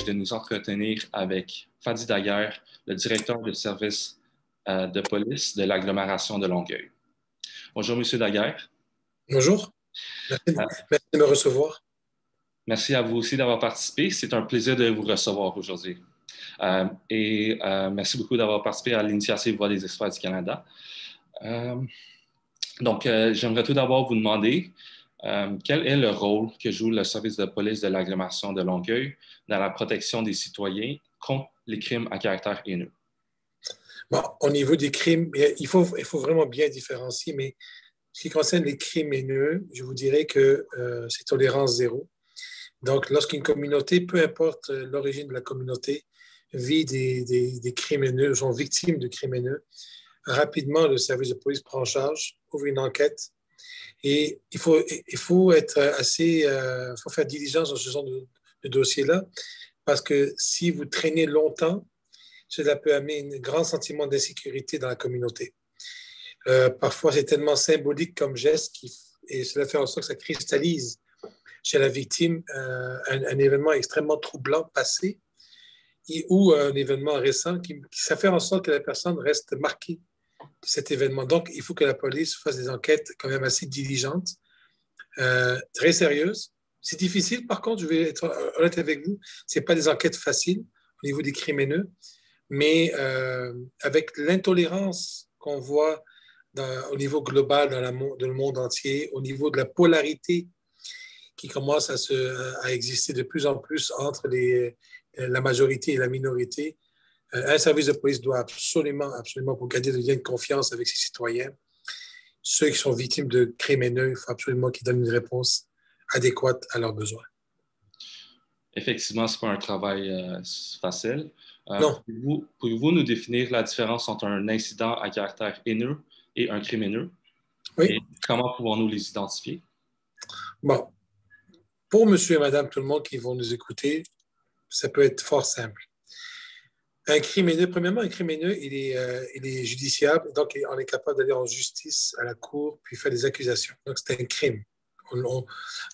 privilège de nous entretenir avec Fadi Daguerre, le directeur du service de police de l'agglomération de Longueuil. Bonjour, Monsieur Daguerre. Bonjour, merci de me recevoir. Merci à vous aussi d'avoir participé. C'est un plaisir de vous recevoir aujourd'hui. Merci beaucoup d'avoir participé à l'initiative Voix des experts du Canada. J'aimerais tout d'abord vous demander quel est le rôle que joue le service de police de l'agglomération de Longueuil dans la protection des citoyens contre les crimes à caractère haineux? Bon, au niveau des crimes, il faut vraiment bien différencier, mais ce qui concerne les crimes haineux, je vous dirais que c'est tolérance zéro. Donc, lorsqu'une communauté, peu importe l'origine de la communauté, vit des crimes haineux, sont victimes de crimes haineux, rapidement, le service de police prend en charge, ouvre une enquête. Et il faut être assez, faut faire diligence dans ce genre de dossier-là, parce que si vous traînez longtemps, cela peut amener un grand sentiment d'insécurité dans la communauté. Parfois, c'est tellement symbolique comme geste et cela fait en sorte que ça cristallise chez la victime un événement extrêmement troublant passé ou un événement récent ça fait en sorte que la personne reste marquée de cet événement. Donc, il faut que la police fasse des enquêtes quand même assez diligentes, très sérieuses. C'est difficile, par contre, je vais être honnête avec vous, ce n'est pas des enquêtes faciles au niveau des crimes haineux, mais avec l'intolérance qu'on voit au niveau global dans le monde entier, au niveau de la polarité qui commence à exister de plus en plus entre la majorité et la minorité, un service de police doit absolument, pour garder le lien de confiance avec ses citoyens, ceux qui sont victimes de crimes haineux, il faut absolument qu'ils donnent une réponse adéquate à leurs besoins. Effectivement, ce n'est pas un travail facile. Non. Pouvez-vous nous définir la différence entre un incident à caractère haineux et un crime haineux? Oui. Et comment pouvons-nous les identifier? Bon. Pour monsieur et madame, tout le monde qui vont nous écouter, ça peut être fort simple. Un crime haineux, premièrement, un crime haineux, il est judiciable, donc on est capable d'aller en justice à la cour puis faire des accusations. Donc, c'est un crime.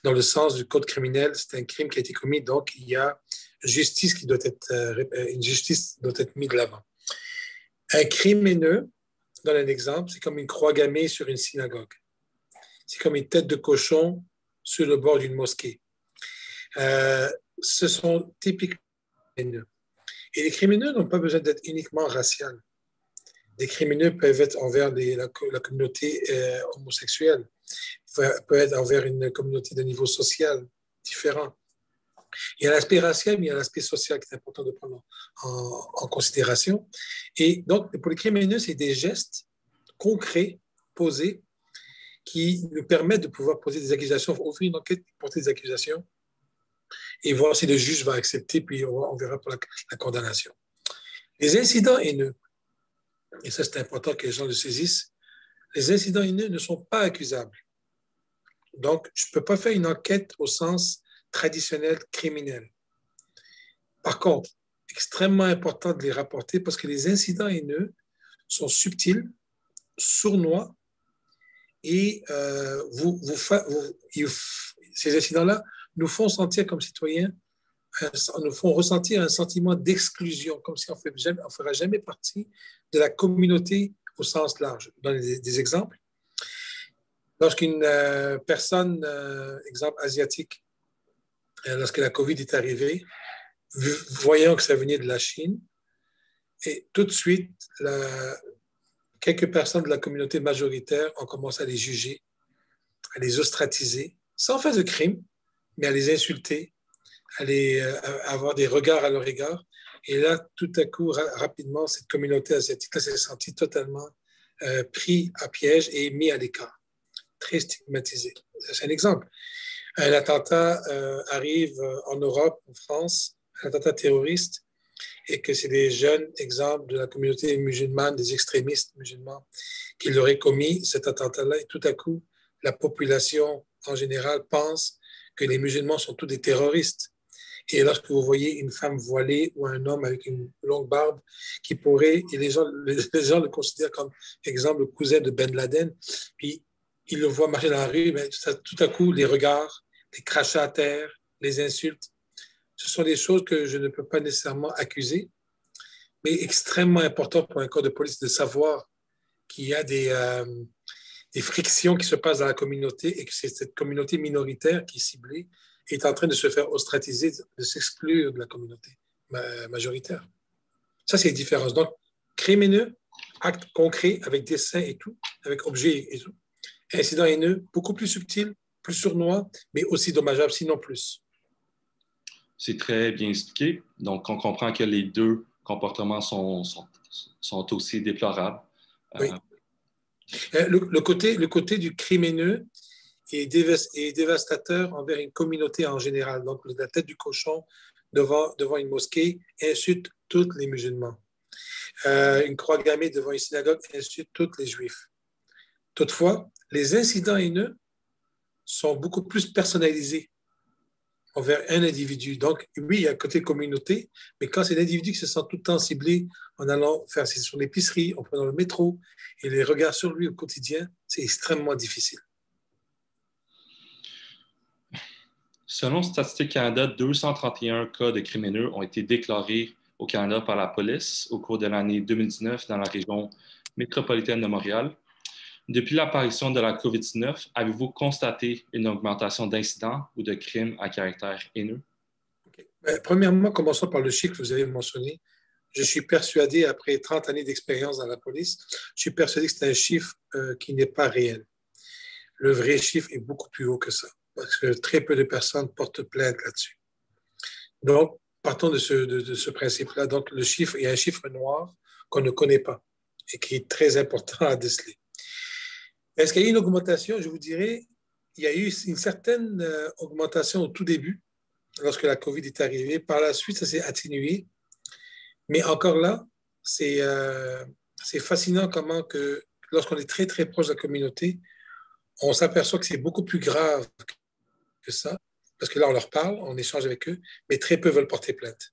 Dans le sens du code criminel, c'est un crime qui a été commis, donc il y a une justice doit être mise de l'avant. Un crime haineux, dans un exemple, c'est comme une croix gammée sur une synagogue. C'est comme une tête de cochon sur le bord d'une mosquée. Ce sont typiquement haineux. Et les criminels n'ont pas besoin d'être uniquement raciaux. Des criminels peuvent être envers la communauté homosexuelle, peuvent être envers une communauté de niveau social différent. Il y a l'aspect racial, mais il y a l'aspect social qui est important de prendre en considération. Et donc, pour les criminels, c'est des gestes concrets, posés, qui nous permettent de pouvoir poser des accusations, ouvrir une enquête, porter des accusations, et voir si le juge va accepter, puis on verra pour la condamnation. Les incidents haineux, et ça c'est important que les gens le saisissent, les incidents haineux ne sont pas accusables. Donc, je ne peux pas faire une enquête au sens traditionnel criminel. Par contre, extrêmement important de les rapporter parce que les incidents haineux sont subtils, sournois, et ces incidents-là nous font sentir comme citoyens, nous font ressentir un sentiment d'exclusion, comme si on ne ferait jamais partie de la communauté au sens large. Je donne des exemples. Lorsqu'une personne, exemple asiatique, lorsque la COVID est arrivée, voyant que ça venait de la Chine, et tout de suite, quelques personnes de la communauté majoritaire ont commencé à les juger, à les ostratiser, sans faire de crime, mais à les insulter, à avoir des regards à leur égard. Et là, tout à coup, rapidement, cette communauté asiatique s'est sentie totalement pris à piège et mis à l'écart, très stigmatisée. C'est un exemple. Un attentat arrive en Europe, en France, un attentat terroriste, et que c'est des jeunes exemples de la communauté musulmane, des extrémistes musulmans, qui l'auraient commis, cet attentat-là, et tout à coup, la population en général pense que les musulmans sont tous des terroristes. Et lorsque vous voyez une femme voilée ou un homme avec une longue barbe qui pourrait, et les gens le considèrent comme exemple le cousin de Ben Laden, puis ils le voient marcher dans la rue, mais tout à coup, les regards, les crachats à terre, les insultes ce sont des choses que je ne peux pas nécessairement accuser, mais extrêmement important pour un corps de police de savoir qu'il y a des frictions qui se passent dans la communauté et que c'est cette communauté minoritaire qui est ciblée est en train de se faire ostratiser, de s'exclure de la communauté majoritaire. Ça, c'est une différence. Donc, crime haineux, acte concret avec dessin et tout, avec objet et tout. Incident haineux, beaucoup plus subtil, plus sournois, mais aussi dommageable, sinon plus. C'est très bien expliqué. Donc, on comprend que les deux comportements sont aussi déplorables. Oui. Le côté du crime haineux est dévastateur envers une communauté en général. Donc, la tête du cochon devant une mosquée insulte tous les musulmans. Une croix gammée devant une synagogue insulte tous les juifs. Toutefois, les incidents haineux sont beaucoup plus personnalisés envers un individu. Donc, oui, il y a un côté communauté, mais quand c'est l'individu qui se sent tout le temps ciblé en allant faire sur l'épicerie, en prenant le métro, et les regards sur lui au quotidien, c'est extrêmement difficile. Selon Statistique Canada, 231 cas de crimes haineux ont été déclarés au Canada par la police au cours de l'année 2019 dans la région métropolitaine de Montréal. Depuis l'apparition de la COVID-19, avez-vous constaté une augmentation d'incidents ou de crimes à caractère haineux? Okay. Premièrement, commençons par le chiffre que vous avez mentionné. Je suis persuadé, après 30 années d'expérience dans la police, je suis persuadé que c'est un chiffre qui n'est pas réel. Le vrai chiffre est beaucoup plus haut que ça, parce que très peu de personnes portent plainte là-dessus. Donc, partons de ce principe-là. Donc, le chiffre, il y a un chiffre noir qu'on ne connaît pas et qui est très important à déceler. Est-ce qu'il y a eu une augmentation? Je vous dirais, il y a eu une certaine augmentation au tout début, lorsque la COVID est arrivée. Par la suite, ça s'est atténué. Mais encore là, c'est fascinant comment que lorsqu'on est très, très proche de la communauté, on s'aperçoit que c'est beaucoup plus grave que ça, parce que là, on leur parle, on échange avec eux, mais très peu veulent porter plainte.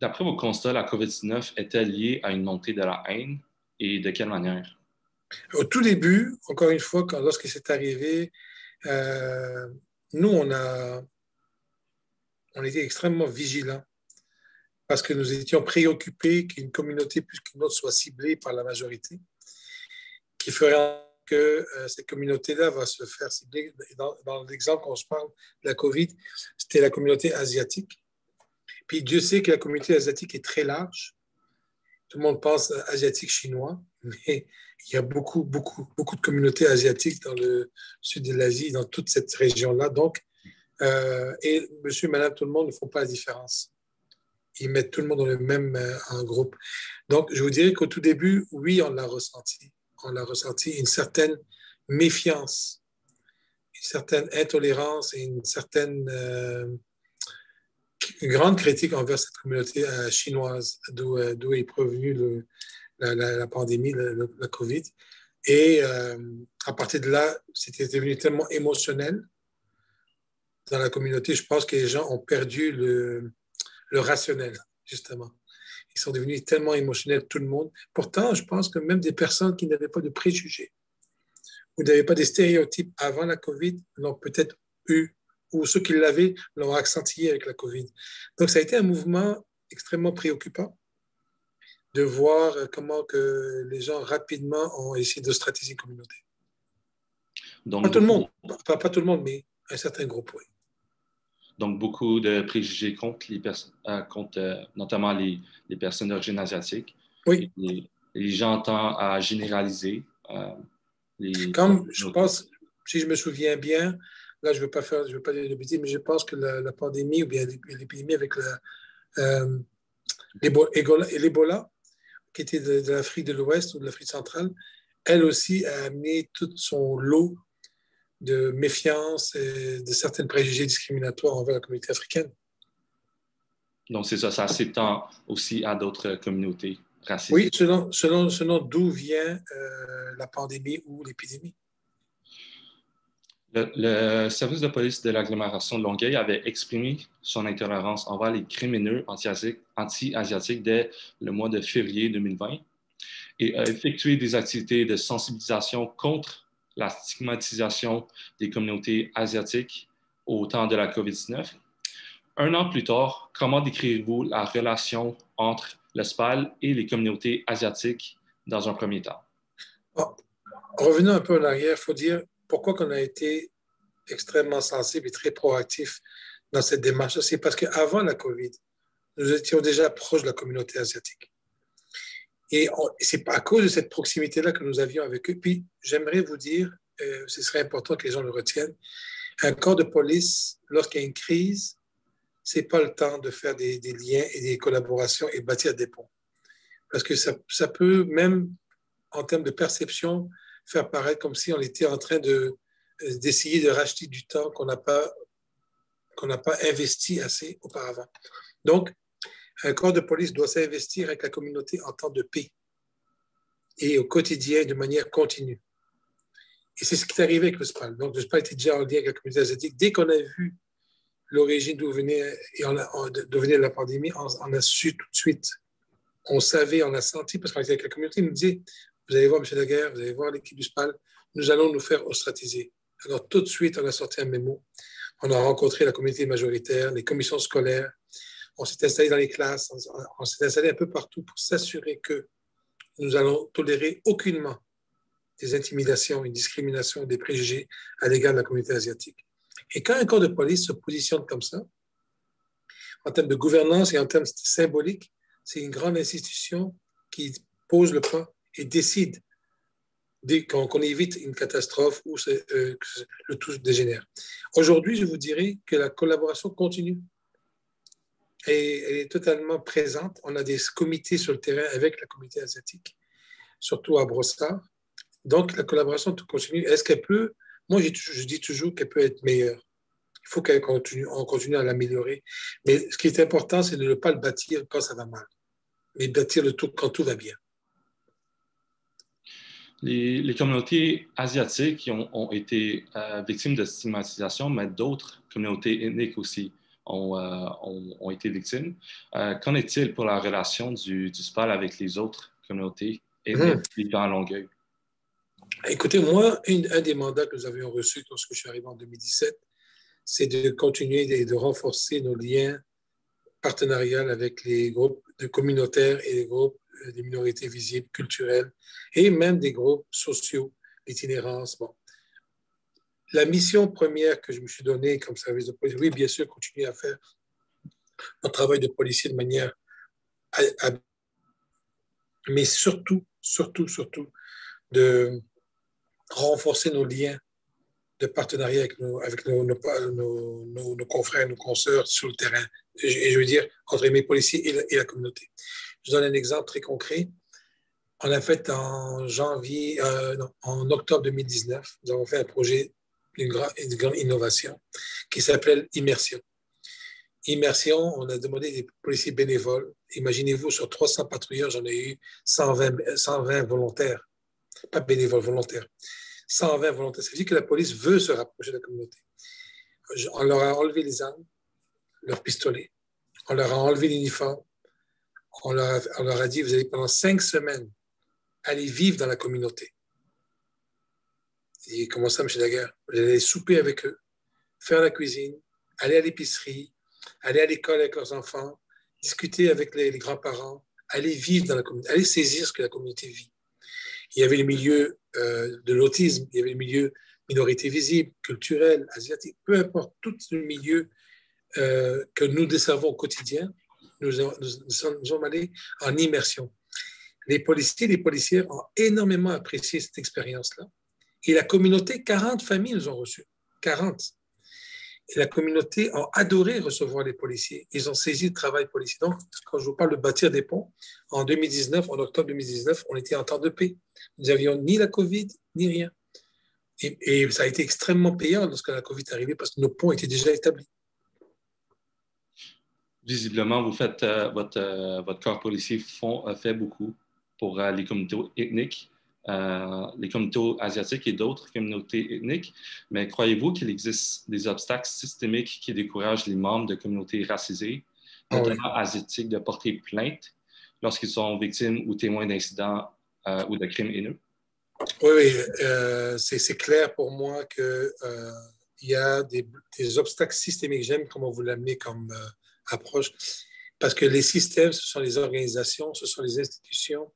D'après vos constats, la COVID-19 est-elle liée à une montée de la haine et de quelle manière? Au tout début, encore une fois, lorsque c'est arrivé, nous, on était extrêmement vigilants parce que nous étions préoccupés qu'une communauté plus qu'une autre soit ciblée par la majorité, qui ferait que cette communauté-là va se faire cibler. Dans l'exemple qu'on se parle de la COVID, c'était la communauté asiatique. Puis Dieu sait que la communauté asiatique est très large. Tout le monde pense asiatique chinois, mais il y a beaucoup, beaucoup, beaucoup de communautés asiatiques dans le sud de l'Asie, dans toute cette région-là. Donc, et monsieur, madame, tout le monde ne font pas la différence. Ils mettent tout le monde dans le même groupe. Donc, je vous dirais qu'au tout début, oui, on l'a ressenti. On a ressenti une certaine méfiance, une certaine intolérance et une certaine une grande critique envers cette communauté chinoise d'où est provenue la pandémie, la COVID. Et à partir de là, c'était devenu tellement émotionnel dans la communauté, je pense que les gens ont perdu le rationnel, justement. Ils sont devenus tellement émotionnels, tout le monde. Pourtant, je pense que même des personnes qui n'avaient pas de préjugés ou n'avaient pas des stéréotypes avant la COVID l'ont peut-être eu, ou ceux qui l'avaient l'ont accentué avec la COVID. Donc, ça a été un mouvement extrêmement préoccupant de voir comment que les gens rapidement ont essayé de stratégiser une communauté. Donc, pas tout le monde, pas tout le monde, mais un certain groupe, oui. Donc, beaucoup de préjugés contre notamment les personnes d'origine asiatique. Oui. Les gens tendent à généraliser. Comme je pense, si je me souviens bien, là, je ne veux pas dire de bêtises, mais je pense que la pandémie ou bien l'épidémie avec l'Ebola, qui était de l'Afrique de l'Ouest ou de l'Afrique centrale, elle aussi a amené tout son lot de méfiance et de certains préjugés discriminatoires envers la communauté africaine. Donc, c'est ça, ça s'étend aussi à d'autres communautés racistes. Oui, selon d'où vient la pandémie ou l'épidémie. Le service de police de l'agglomération de Longueuil avait exprimé son intolérance envers les criminels anti-asiatiques dès le mois de février 2020 et a effectué des activités de sensibilisation contre la stigmatisation des communautés asiatiques au temps de la COVID-19. Un an plus tard, comment décrivez-vous la relation entre le SPAL et les communautés asiatiques dans un premier temps? Bon, revenons un peu en arrière, il faut dire pourquoi on a été extrêmement sensible et très proactif dans cette démarche. C'est parce qu'avant la COVID, nous étions déjà proches de la communauté asiatique. Et c'est à cause de cette proximité-là que nous avions avec eux. Puis, j'aimerais vous dire, ce serait important que les gens le retiennent, un corps de police, lorsqu'il y a une crise, ce n'est pas le temps de faire des liens et des collaborations et de bâtir des ponts. Parce que ça peut, même en termes de perception, faire paraître comme si on était en train d'essayer de racheter du temps qu'on n'a pas investi assez auparavant. Donc, un corps de police doit s'investir avec la communauté en temps de paix et au quotidien de manière continue. Et c'est ce qui est arrivé avec le SPAL. Donc, le SPAL était déjà en lien avec la communauté asiatique. Dès qu'on a vu l'origine d'où venait la pandémie, on a su tout de suite. On savait, on a senti, parce qu'on était avec la communauté, ils nous disaient, vous allez voir, M. Daguerre, vous allez voir l'équipe du SPAL, nous allons nous faire ostratiser. Alors, tout de suite, on a sorti un mémo. On a rencontré la communauté majoritaire, les commissions scolaires. On s'est installé dans les classes, on s'est installé un peu partout pour s'assurer que nous allons tolérer aucunement des intimidations, une discrimination, des préjugés à l'égard de la communauté asiatique. Et quand un corps de police se positionne comme ça, en termes de gouvernance et en termes symboliques, c'est une grande institution qui pose le pas et décide qu'on évite une catastrophe où le tout dégénère. Aujourd'hui, je vous dirais que la collaboration continue. Et elle est totalement présente. On a des comités sur le terrain avec la communauté asiatique, surtout à Brossard. Donc, la collaboration continue. Est-ce qu'elle peut? Moi, je dis toujours qu'elle peut être meilleure. Il faut on continue à l'améliorer. Mais ce qui est important, c'est de ne pas le bâtir quand ça va mal, mais bâtir le tout quand tout va bien. Les communautés asiatiques ont été victimes de stigmatisation, mais d'autres communautés ethniques aussi ont été victimes. Qu'en est-il pour la relation du SPAL avec les autres communautés ethniques vivant à Longueuil? Écoutez, moi, un des mandats que nous avions reçus lorsque je suis arrivé en 2017, c'est de continuer et de renforcer nos liens partenariaux avec les groupes de communautaires et les groupes des minorités visibles, culturelles, et même des groupes sociaux, l'itinérance. Bon. La mission première que je me suis donnée comme service de police, oui, bien sûr, continuer à faire notre travail de policier de manière mais surtout, de renforcer nos liens de partenariat avec nos confrères, nos consoeurs sur le terrain. Et je veux dire, entre mes policiers et la communauté. Je donne un exemple très concret. On a fait en octobre 2019, nous avons fait un projet d'une grande innovation qui s'appelle Immersion. Immersion, on a demandé des policiers bénévoles. Imaginez-vous, sur 300 patrouilleurs, j'en ai eu 120 volontaires, pas bénévoles, volontaires. 120 volontaires. Ça veut dire que la police veut se rapprocher de la communauté. On leur a enlevé les armes, leurs pistolets. On leur a enlevé l'uniforme. On leur a dit, vous allez pendant 5 semaines aller vivre dans la communauté. Et comment ça, M. Daguerre? Vous allez souper avec eux, faire la cuisine, aller à l'épicerie, aller à l'école avec leurs enfants, discuter avec les grands-parents, aller vivre dans la communauté, aller saisir ce que la communauté vit. Il y avait le milieu de l'autisme, il y avait le milieu minorité visible, culturelle, asiatique, peu importe, tout le milieu que nous desservons au quotidien, nous sommes allés en immersion. Les policiers et les policières ont énormément apprécié cette expérience-là. Et la communauté, 40 familles nous ont reçus. 40. Et la communauté a adoré recevoir les policiers. Ils ont saisi le travail policier. Donc, quand je vous parle de bâtir des ponts, en 2019, en octobre 2019, on était en temps de paix. Nous n'avions ni la COVID, ni rien. Et ça a été extrêmement payant lorsque la COVID est arrivée parce que nos ponts étaient déjà établis. Visiblement, vous faites, votre corps policier fait beaucoup pour les communautés ethniques, les communautés asiatiques et d'autres communautés ethniques. Mais croyez-vous qu'il existe des obstacles systémiques qui découragent les membres de communautés racisées, notamment asiatiques, de porter plainte lorsqu'ils sont victimes ou témoins d'incidents ou de crimes haineux? Oui, c'est clair pour moi qu'il il y a des obstacles systémiques. J'aime comment vous l'amenez comme approche, parce que les systèmes, ce sont les organisations, ce sont les institutions.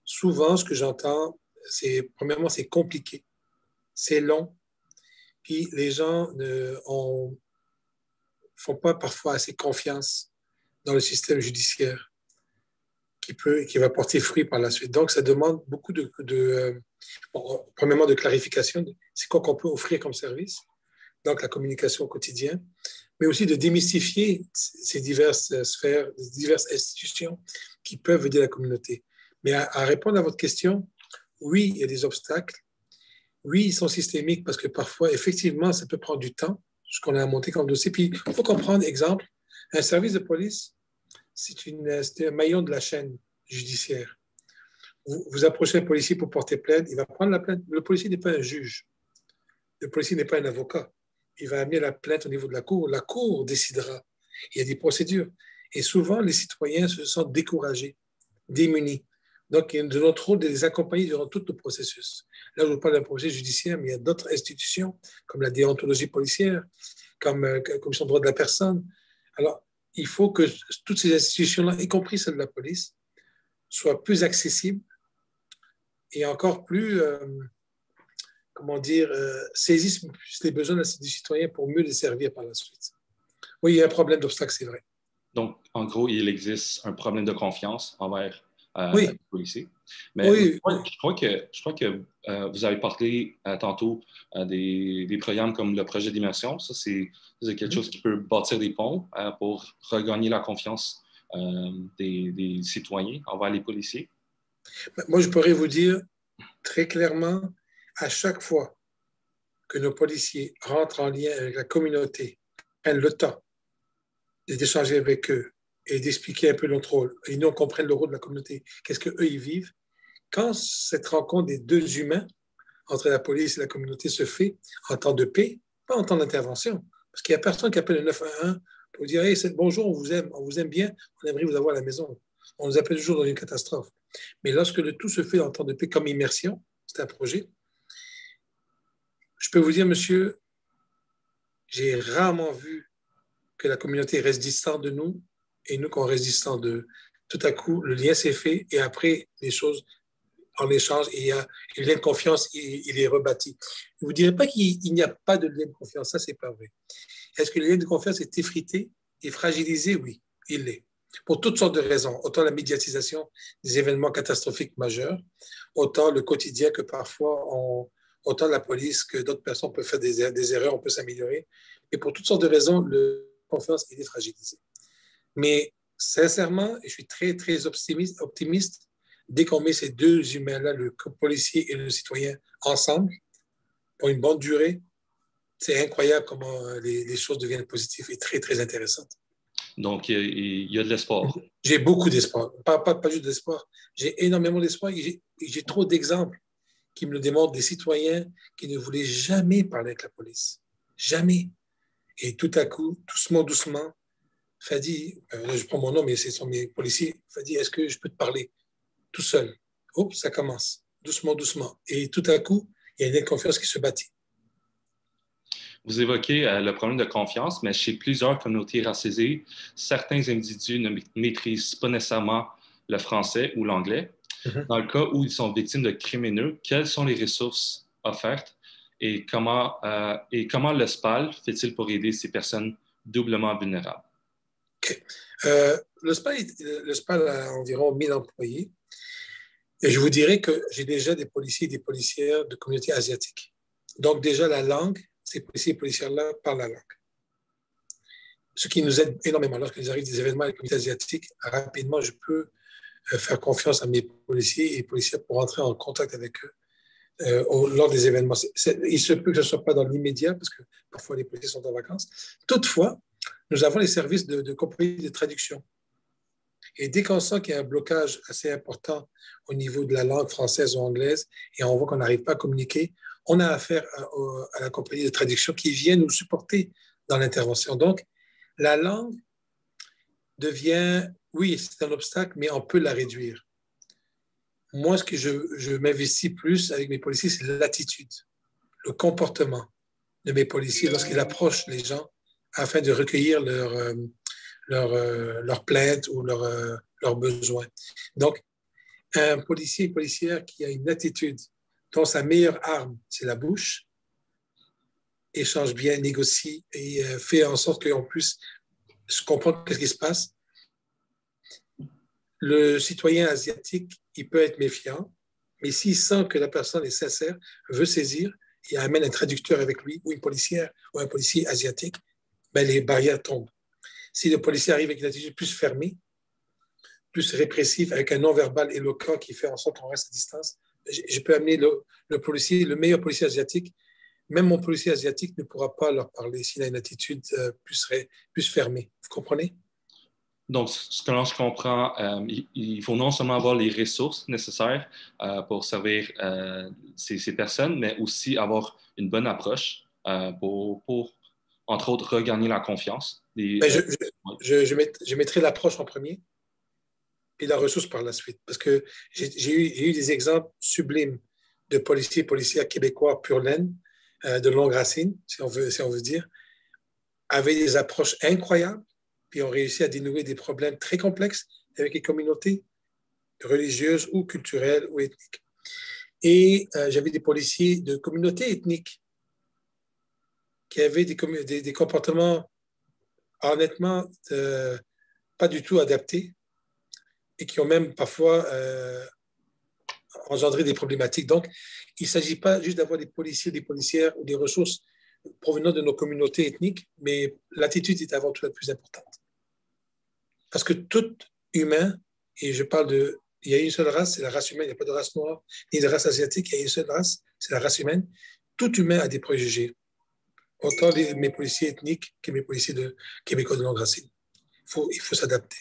Souvent, ce que j'entends, c'est, premièrement, c'est compliqué, c'est long, puis les gens ne font pas parfois assez confiance dans le système judiciaire qui va porter fruit par la suite. Donc, ça demande beaucoup bon, premièrement, de clarification. C'est quoi qu'on peut offrir comme service? Donc, la communication au quotidien, mais aussi de démystifier ces diverses sphères, diverses institutions qui peuvent aider la communauté. Mais à répondre à votre question, oui, il y a des obstacles. Oui, ils sont systémiques parce que parfois, effectivement, ça peut prendre du temps, ce qu'on a monté comme dossier. Puis, il faut comprendre, exemple, un service de police, c'est un maillon de la chaîne judiciaire. Vous approchez un policier pour porter plainte, il va prendre la plainte. Le policier n'est pas un juge. Le policier n'est pas un avocat. Il va amener la plainte au niveau de la cour. La cour décidera. Il y a des procédures. Et souvent, les citoyens se sentent découragés, démunis. Donc, il est de notre rôle de les accompagner durant tout le processus. Là, je vous parle d'un projet judiciaire, mais il y a d'autres institutions, comme la déontologie policière, comme la Commission des droits de la personne. Alors, il faut que toutes ces institutions-là, y compris celle de la police, soient plus accessibles et encore plus, comment dire, saisissent plus les besoins des citoyens pour mieux les servir par la suite. Oui, il y a un problème d'obstacle, c'est vrai. Donc, en gros, il existe un problème de confiance envers oui. les policiers. Mais oui. je crois que vous avez parlé tantôt des programmes comme le projet d'immersion. Ça, c'est quelque chose qui peut bâtir des ponts pour regagner la confiance des citoyens envers les policiers. Moi, je pourrais vous dire très clairement, à chaque fois que nos policiers rentrent en lien avec la communauté, prennent le temps d'échanger avec eux et d'expliquer un peu notre rôle, et nous, on comprenne le rôle de la communauté, qu'est-ce qu'eux, ils vivent. Quand cette rencontre des deux humains, entre la police et la communauté, se fait en temps de paix, pas en temps d'intervention, parce qu'il n'y a personne qui appelle le 911 pour dire hey, « Bonjour, on vous aime bien, on aimerait vous avoir à la maison. » On nous appelle toujours dans une catastrophe. Mais lorsque le tout se fait en temps de paix comme immersion, c'est un projet, je peux vous dire, monsieur, j'ai rarement vu que la communauté reste distante de nous et nous qu'on reste distants d'eux. Tout à coup, le lien s'est fait et après, les choses en échange et le lien de confiance, il est rebâti. Je ne vous dirais pas qu'il n'y a pas de lien de confiance, ça, c'est pas vrai. Est-ce que le lien de confiance est effrité et fragilisé? Oui, il l'est. Pour toutes sortes de raisons, autant la médiatisation des événements catastrophiques majeurs, autant le quotidien que parfois, autant la police que d'autres personnes peuvent faire des erreurs, on peut s'améliorer. Et pour toutes sortes de raisons, la confiance est fragilisée. Mais sincèrement, je suis très, très optimiste dès qu'on met ces deux humains-là, le policier et le citoyen, ensemble, pour une bonne durée, c'est incroyable comment les choses deviennent positives et très, très intéressantes. Donc, il y a de l'espoir. J'ai beaucoup d'espoir. Pas juste d'espoir. J'ai énormément d'espoir et j'ai trop d'exemples qui me le démontrent, des citoyens qui ne voulaient jamais parler avec la police. Jamais. Et tout à coup, doucement, doucement, Fadi, là je prends mon nom, mais ce sont mes policiers, Fadi, est-ce que je peux te parler tout seul? Oh, ça commence, doucement, doucement. Et tout à coup, il y a une confiance qui se bâtit. Vous évoquez le problème de confiance, mais chez plusieurs communautés racisées, certains individus ne maîtrisent pas nécessairement le français ou l'anglais. Dans le cas où ils sont victimes de crimes haineux, quelles sont les ressources offertes et comment le SPAL fait-il pour aider ces personnes doublement vulnérables? Okay. Le SPAL a environ 1000 employés. Et je vous dirais que j'ai déjà des policiers et des policières de communautés asiatiques. Donc déjà, la langue, ces policiers et policières-là parlent la langue. Ce qui nous aide énormément. Lorsqu'il arrive des événements avec les communautés asiatiques, rapidement, je peux faire confiance à mes policiers et policières pour entrer en contact avec eux lors des événements. Il se peut que ce ne soit pas dans l'immédiat, parce que parfois les policiers sont en vacances. Toutefois, nous avons les services de compagnie de traduction. Et dès qu'on sent qu'il y a un blocage assez important au niveau de la langue française ou anglaise, et on voit qu'on n'arrive pas à communiquer, on a affaire à la compagnie de traduction qui vient nous supporter dans l'intervention. Donc, la langue devient, oui, c'est un obstacle, mais on peut la réduire. Moi, ce que je m'investis plus avec mes policiers, c'est l'attitude, le comportement, de mes policiers lorsqu'ils approchent les gens afin de recueillir leur plainte ou leurs besoins. Donc, un policier et policière qui a une attitude dont sa meilleure arme, c'est la bouche, échange bien, négocie et fait en sorte qu'on puisse comprendre ce qui se passe. Le citoyen asiatique, il peut être méfiant, mais s'il sent que la personne est sincère, veut saisir, et amène un traducteur avec lui, ou une policière, ou un policier asiatique, ben les barrières tombent. Si le policier arrive avec une attitude plus fermée, plus répressive, avec un non-verbal éloquent qui fait en sorte qu'on reste à distance, je peux amener le policier, le meilleur policier asiatique. Même mon policier asiatique ne pourra pas leur parler s'il a une attitude plus fermée. Vous comprenez? Donc, ce que je comprends, il faut non seulement avoir les ressources nécessaires pour servir ces personnes, mais aussi avoir une bonne approche pour, entre autres, regagner la confiance. Ben, je mettrai l'approche en premier et la ressource par la suite. Parce que j'ai eu des exemples sublimes de policiers et policières québécois pure laine, de longue racine, si on veut dire, avaient des approches incroyables, puis ont réussi à dénouer des problèmes très complexes avec les communautés religieuses ou culturelles ou ethniques. Et j'avais des policiers de communautés ethniques qui avaient des comportements honnêtement pas du tout adaptés et qui ont même parfois engendré des problématiques. Donc, il ne s'agit pas juste d'avoir des policiers, des policières ou des ressources provenant de nos communautés ethniques, mais l'attitude est avant tout la plus importante. Parce que tout humain, et je parle de, il y a une seule race, c'est la race humaine, il n'y a pas de race noire, ni de race asiatique, il y a une seule race, c'est la race humaine. Tout humain a des préjugés, autant mes policiers ethniques que mes policiers québécois de longue racine. Il faut s'adapter.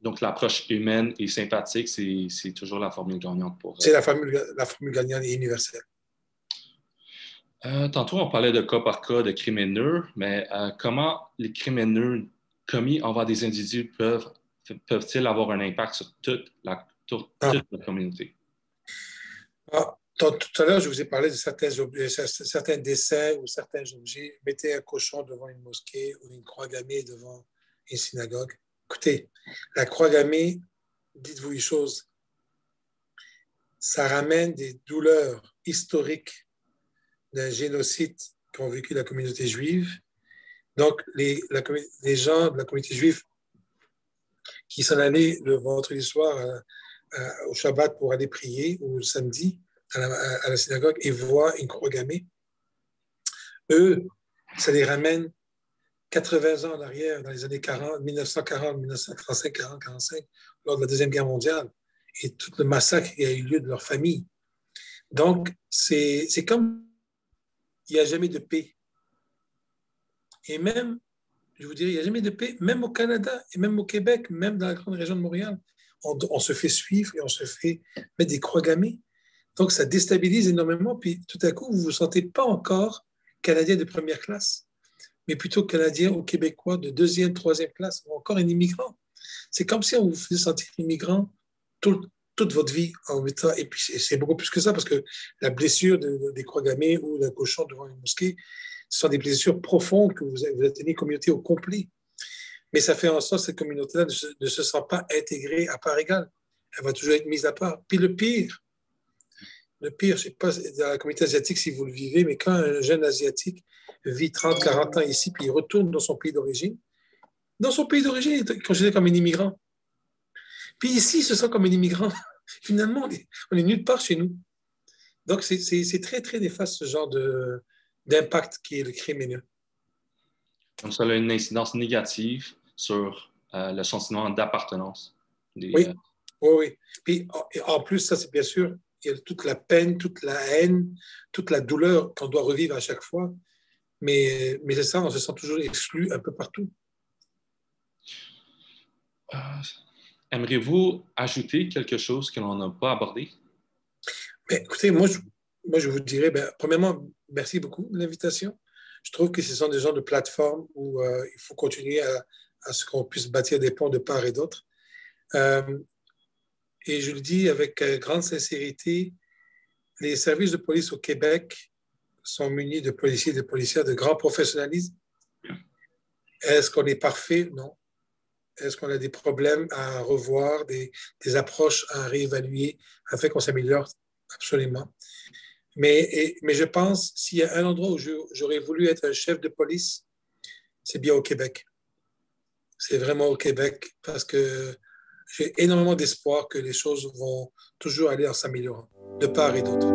Donc, l'approche humaine et sympathique, c'est toujours la formule gagnante pour... C'est la formule gagnante et universelle. Tantôt, on parlait de cas par cas de crimes haineux, mais comment les crimes haineux commis envers des individus peuvent-ils avoir un impact sur toute la communauté? Tout à l'heure, je vous ai parlé de certains dessins ou certains objets. Mettez un cochon devant une mosquée ou une croix gammée devant une synagogue. Écoutez, la croix gammée, dites-vous une chose, ça ramène des douleurs historiques d'un génocide qu'ont vécu la communauté juive. Donc, les gens de la communauté juive qui s'en allaient le vendredi soir au Shabbat pour aller prier, ou le samedi à la synagogue, et voient une croix gammée, eux, ça les ramène 80 ans en arrière, dans les années 40, 1940, 1935, 40, 45, lors de la Deuxième Guerre mondiale, et tout le massacre qui a eu lieu de leur famille. Donc, c'est comme il n'y a jamais de paix. Et même, je vous dirais, il n'y a jamais de paix, même au Canada et même au Québec, même dans la grande région de Montréal. On se fait suivre et on se fait mettre des croix gammées. Donc, ça déstabilise énormément. Puis, tout à coup, vous ne vous sentez pas encore Canadien de première classe, mais plutôt Canadien ou Québécois de deuxième, troisième classe, ou encore un immigrant. C'est comme si on vous faisait sentir immigrant toute votre vie en mettant. Et puis, c'est beaucoup plus que ça, parce que la blessure des croix gammées ou d'un cochon devant une mosquée, ce sont des blessures profondes que vous êtes une communauté au complet. Mais ça fait en sorte que cette communauté-là ne se sent pas intégrée à part égale. Elle va toujours être mise à part. Puis le pire, je ne sais pas dans la communauté asiatique si vous le vivez, mais quand un jeune asiatique vit 30, 40 ans ici, puis il retourne dans son pays d'origine, il est considéré comme un immigrant. Puis ici, il se sent comme un immigrant. Finalement, on est nulle part chez nous. Donc, c'est très, très néfaste ce genre d'impact qui est le crime haineux. Donc, ça a une incidence négative sur le sentiment d'appartenance. Oui, oui. Puis, en plus, ça, c'est bien sûr, il y a toute la peine, toute la haine, toute la douleur qu'on doit revivre à chaque fois. Mais c'est ça, on se sent toujours exclu un peu partout. Aimeriez-vous ajouter quelque chose que l'on n'a pas abordé? Mais écoutez, moi, je vous dirais, premièrement, merci beaucoup de l'invitation. Je trouve que ce sont des genres de plateformes où il faut continuer à ce qu'on puisse bâtir des ponts de part et d'autre. Et je le dis avec grande sincérité, les services de police au Québec sont munis de policiers et de policières de grand professionnalisme. Est-ce qu'on est parfait? Non. Est-ce qu'on a des problèmes à revoir, des approches à réévaluer afin qu'on s'améliore? Absolument. Mais je pense, s'il y a un endroit où j'aurais voulu être un chef de police, c'est bien au Québec. C'est vraiment au Québec parce que j'ai énormément d'espoir que les choses vont toujours aller en s'améliorant, de part et d'autre.